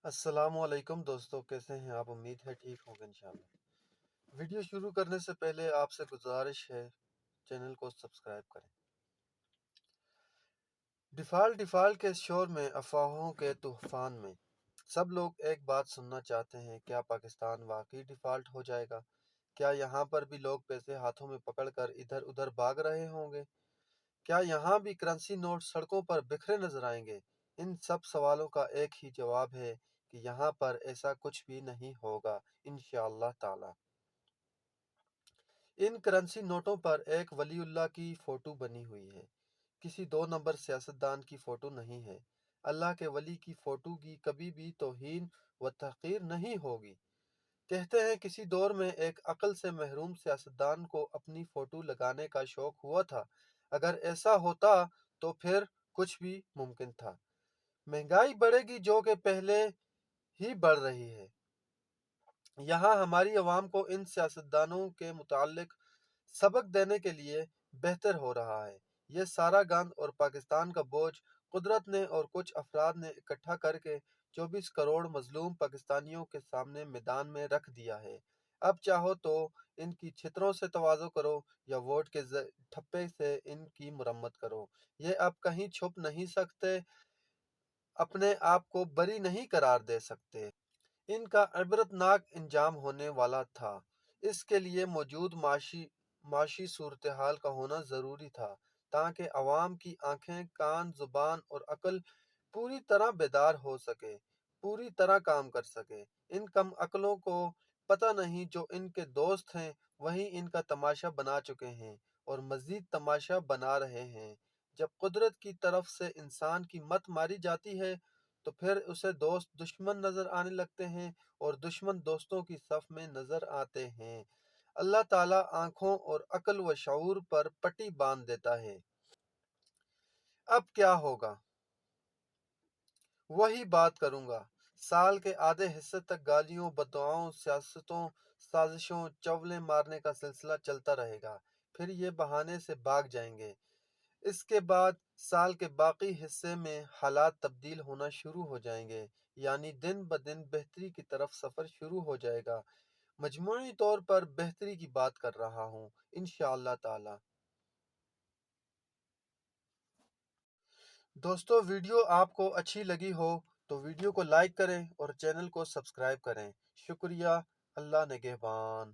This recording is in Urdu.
السلام علیکم دوستو، کیسے ہیں آپ؟ امید ہے ٹھیک ہوں گے انشاءاللہ۔ ویڈیو شروع کرنے سے پہلے آپ سے گزارش ہے چینل کو سبسکرائب کریں۔ ڈیفالٹ کے شور میں، افواہوں کے طوفان میں سب لوگ ایک بات سننا چاہتے ہیں: کیا پاکستان واقعی ڈیفالٹ ہو جائے گا؟ کیا یہاں پر بھی لوگ پیسے ہاتھوں میں پکڑ کر ادھر ادھر بھاگ رہے ہوں گے؟ کیا یہاں بھی کرنسی نوٹ سڑکوں پر بکھرے نظر آئیں گے؟ ان سب سوالوں کا ایک ہی جواب ہے کہ یہاں پر ایسا کچھ بھی نہیں ہوگا انشاءاللہ تعالی۔ ان کرنسی نوٹوں پر ایک ولی اللہ کی فوٹو بنی ہوئی ہے، کسی 2 نمبر سیاستدان کی فوٹو نہیں ہے۔ اللہ کے ولی کی فوٹو کی کبھی بھی توہین و تحقیر نہیں ہوگی۔ کہتے ہیں کسی دور میں ایک عقل سے محروم سیاستدان کو اپنی فوٹو لگانے کا شوق ہوا تھا۔ اگر ایسا ہوتا تو پھر کچھ بھی ممکن تھا۔ مہنگائی بڑھے گی جو کہ پہلے ہی بڑھ رہی ہے۔ یہاں ہماری عوام کو ان سیاستدانوں کے متعلق سبق دینے کے لیے بہتر ہو رہا ہے۔ یہ سارا گند اور پاکستان کا بوجھ قدرت نے اور کچھ افراد نے اکٹھا کر کے 24 کروڑ مظلوم پاکستانیوں کے سامنے میدان میں رکھ دیا ہے۔ اب چاہو تو ان کی چھتروں سے تواضع کرو یا ووٹ کے ٹھپے سے ان کی مرمت کرو۔ یہ اب کہیں چھپ نہیں سکتے، اپنے آپ کو بری نہیں قرار دے سکتے۔ ان کا عبرتناک انجام ہونے والا تھا۔ اس کے لیے موجود معاشی صورتحال کا ہونا ضروری تھا تاکہ عوام کی آنکھیں، کان، زبان اور عقل پوری طرح بیدار ہو سکے، پوری طرح کام کر سکے۔ ان کم عقلوں کو پتہ نہیں جو ان کے دوست ہیں وہی ان کا تماشا بنا چکے ہیں اور مزید تماشا بنا رہے ہیں۔ جب قدرت کی طرف سے انسان کی مت ماری جاتی ہے تو پھر اسے دوست دشمن نظر آنے لگتے ہیں اور دشمن دوستوں کی صف میں نظر آتے ہیں۔ اللہ تعالیٰ آنکھوں اور عقل و شعور پر پٹی باندھ دیتا ہے۔ اب کیا ہوگا؟ وہی بات کروں گا۔ سال کے آدھے حصے تک گالیوں، بددعاؤں، سیاستوں، سازشوں، چولیں مارنے کا سلسلہ چلتا رہے گا۔ پھر یہ بہانے سے بھاگ جائیں گے۔ اس کے بعد سال کے باقی حصے میں حالات تبدیل ہونا شروع ہو جائیں گے، یعنی دن بدن بہتری کی طرف سفر شروع ہو جائے گا۔ مجموعی طور پر بہتری کی بات کر رہا ہوں انشاءاللہ تعالی۔ دوستو، ویڈیو آپ کو اچھی لگی ہو تو ویڈیو کو لائک کریں اور چینل کو سبسکرائب کریں۔ شکریہ۔ اللہ نگہبان۔